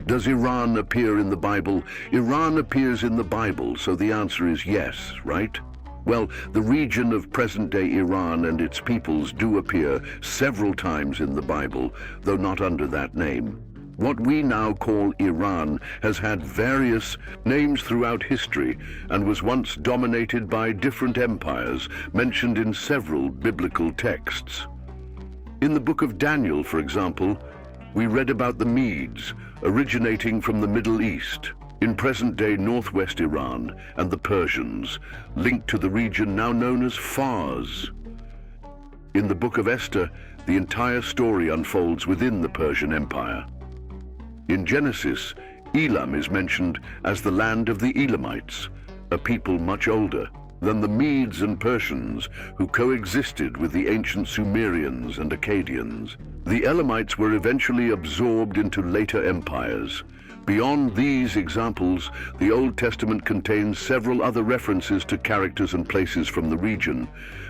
Does Iran appear in the Bible? Iran appears in the Bible, so the answer is yes, right? Well, the region of present-day Iran and its peoples do appear several times in the Bible, though not under that name. What we now call Iran has had various names throughout history and was once dominated by different empires mentioned in several biblical texts. In the book of Daniel, for example, we read about the Medes originating from the Middle East, in present-day northwest Iran, and the Persians, linked to the region now known as Fars. In the book of Esther, the entire story unfolds within the Persian Empire. In Genesis, Elam is mentioned as the land of the Elamites, a people much older than the Medes and Persians who coexisted with the ancient Sumerians and Akkadians. The Elamites were eventually absorbed into later empires. Beyond these examples, the Old Testament contains several other references to characters and places from the region,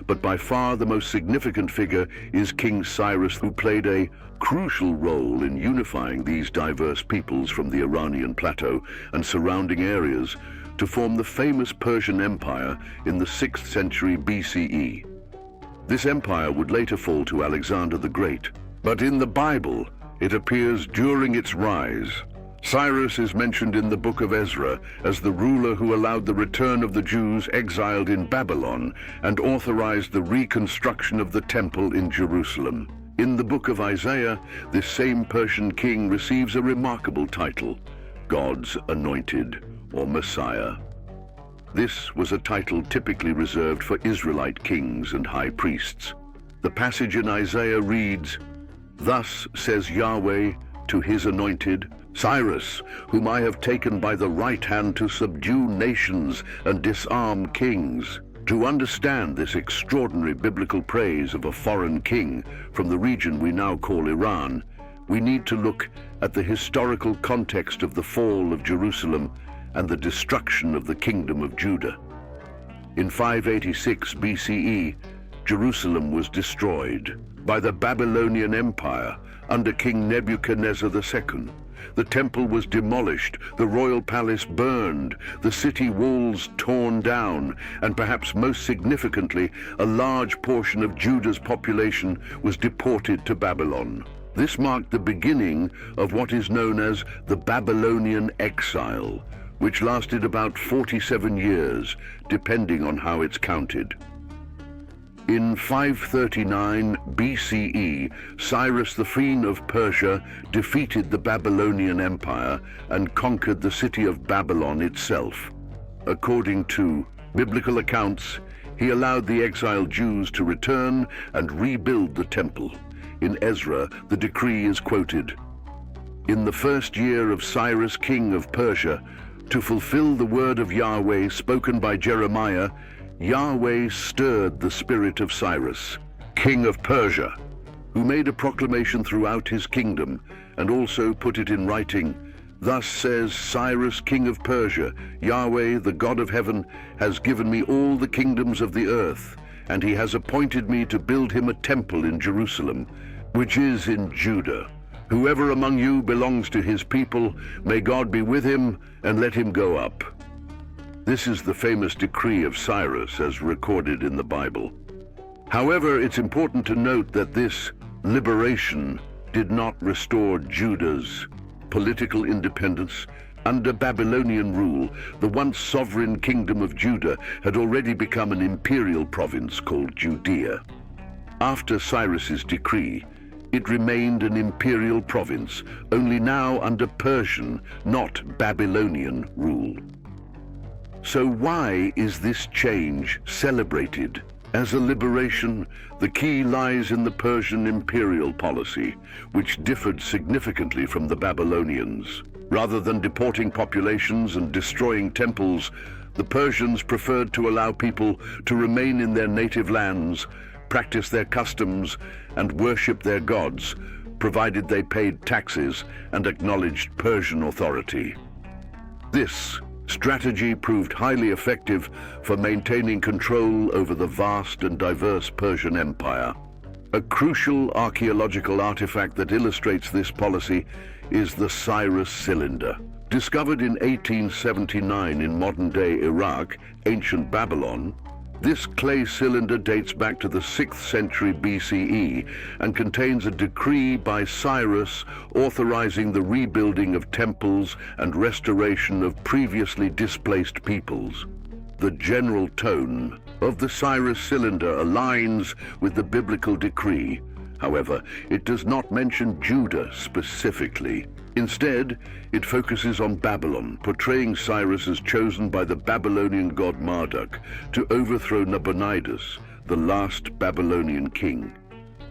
but by far the most significant figure is King Cyrus, who played a crucial role in unifying these diverse peoples from the Iranian plateau and surrounding areas to form the famous Persian Empire in the 6th century BCE. This empire would later fall to Alexander the Great, but in the Bible, it appears during its rise. Cyrus is mentioned in the book of Ezra as the ruler who allowed the return of the Jews exiled in Babylon and authorized the reconstruction of the temple in Jerusalem. In the book of Isaiah, this same Persian king receives a remarkable title, God's Anointed, or Messiah. This was a title typically reserved for Israelite kings and high priests. The passage in Isaiah reads, "Thus says Yahweh to his anointed, Cyrus, whom I have taken by the right hand to subdue nations and disarm kings." To understand this extraordinary biblical praise of a foreign king from the region we now call Iran, we need to look at the historical context of the fall of Jerusalem and the destruction of the kingdom of Judah. In 586 BCE, Jerusalem was destroyed by the Babylonian Empire under King Nebuchadnezzar II. The temple was demolished, the royal palace burned, the city walls torn down, and perhaps most significantly, a large portion of Judah's population was deported to Babylon. This marked the beginning of what is known as the Babylonian exile, which lasted about 47 years, depending on how it's counted. In 539 BCE, Cyrus the Queen of Persia defeated the Babylonian Empire and conquered the city of Babylon itself. According to biblical accounts, he allowed the exiled Jews to return and rebuild the temple. In Ezra, the decree is quoted, "In the first year of Cyrus, king of Persia, to fulfill the word of Yahweh spoken by Jeremiah, Yahweh stirred the spirit of Cyrus, king of Persia, who made a proclamation throughout his kingdom and also put it in writing. Thus says Cyrus, king of Persia, Yahweh, the God of heaven, has given me all the kingdoms of the earth, and he has appointed me to build him a temple in Jerusalem, which is in Judah. Whoever among you belongs to his people, may God be with him, and let him go up." This is the famous decree of Cyrus as recorded in the Bible. However, it's important to note that this liberation did not restore Judah's political independence. Under Babylonian rule, the once sovereign kingdom of Judah had already become an imperial province called Judea. After Cyrus's decree, it remained an imperial province, only now under Persian, not Babylonian rule. So why is this change celebrated as a liberation? The key lies in the Persian imperial policy, which differed significantly from the Babylonians. Rather than deporting populations and destroying temples, the Persians preferred to allow people to remain in their native lands, practice their customs, and worship their gods, provided they paid taxes and acknowledged Persian authority. This strategy proved highly effective for maintaining control over the vast and diverse Persian Empire. A crucial archaeological artifact that illustrates this policy is the Cyrus cylinder. Discovered in 1879 in modern-day Iraq, ancient Babylon, this clay cylinder dates back to the 6th century BCE and contains a decree by Cyrus authorizing the rebuilding of temples and restoration of previously displaced peoples. The general tone of the Cyrus cylinder aligns with the biblical decree. However, it does not mention Judah specifically. Instead, it focuses on Babylon, portraying Cyrus as chosen by the Babylonian god Marduk to overthrow Nabonidus, the last Babylonian king.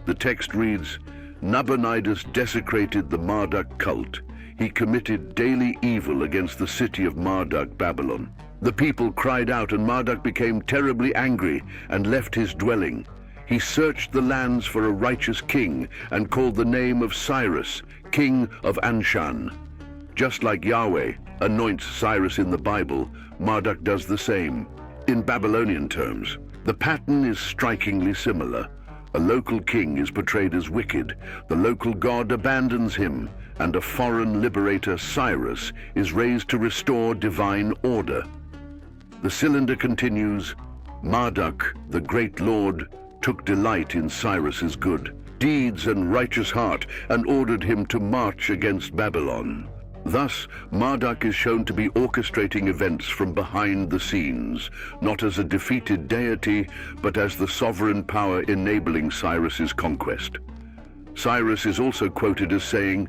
The text reads, "Nabonidus desecrated the Marduk cult. He committed daily evil against the city of Marduk, Babylon. The people cried out, and Marduk became terribly angry and left his dwelling. He searched the lands for a righteous king and called the name of Cyrus, king of Anshan." Just like Yahweh anoints Cyrus in the Bible, Marduk does the same. In Babylonian terms, the pattern is strikingly similar. A local king is portrayed as wicked, the local god abandons him, and a foreign liberator, Cyrus, is raised to restore divine order. The cylinder continues, "Marduk, the great lord, took delight in Cyrus's good deeds and righteous heart, and ordered him to march against Babylon." Thus, Marduk is shown to be orchestrating events from behind the scenes, not as a defeated deity, but as the sovereign power enabling Cyrus's conquest. Cyrus is also quoted as saying,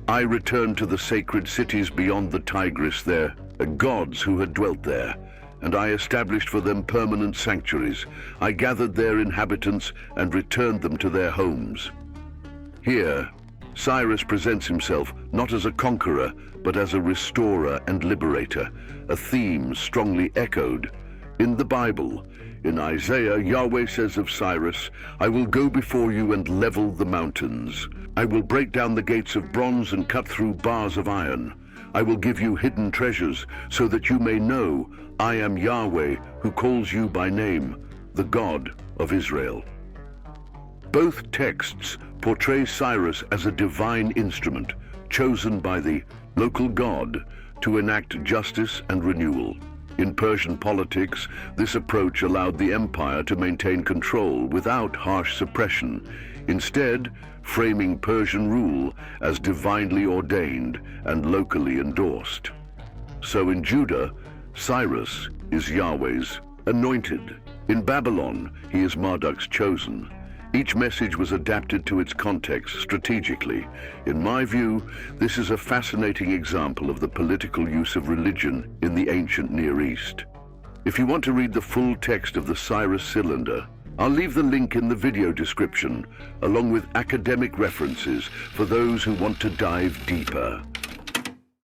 "I returned to the sacred cities beyond the Tigris there, gods who had dwelt there, and I established for them permanent sanctuaries. I gathered their inhabitants and returned them to their homes." Here, Cyrus presents himself not as a conqueror, but as a restorer and liberator, a theme strongly echoed in the Bible. In Isaiah, Yahweh says of Cyrus, "I will go before you and level the mountains. I will break down the gates of bronze and cut through bars of iron. I will give you hidden treasures so that you may know I am Yahweh who calls you by name, the God of Israel." Both texts portray Cyrus as a divine instrument, chosen by the local god to enact justice and renewal. In Persian politics, this approach allowed the empire to maintain control without harsh suppression, instead framing Persian rule as divinely ordained and locally endorsed. So in Judah, Cyrus is Yahweh's anointed. In Babylon, he is Marduk's chosen. Each message was adapted to its context strategically. In my view, this is a fascinating example of the political use of religion in the ancient Near East. If you want to read the full text of the Cyrus cylinder, I'll leave the link in the video description, along with academic references for those who want to dive deeper.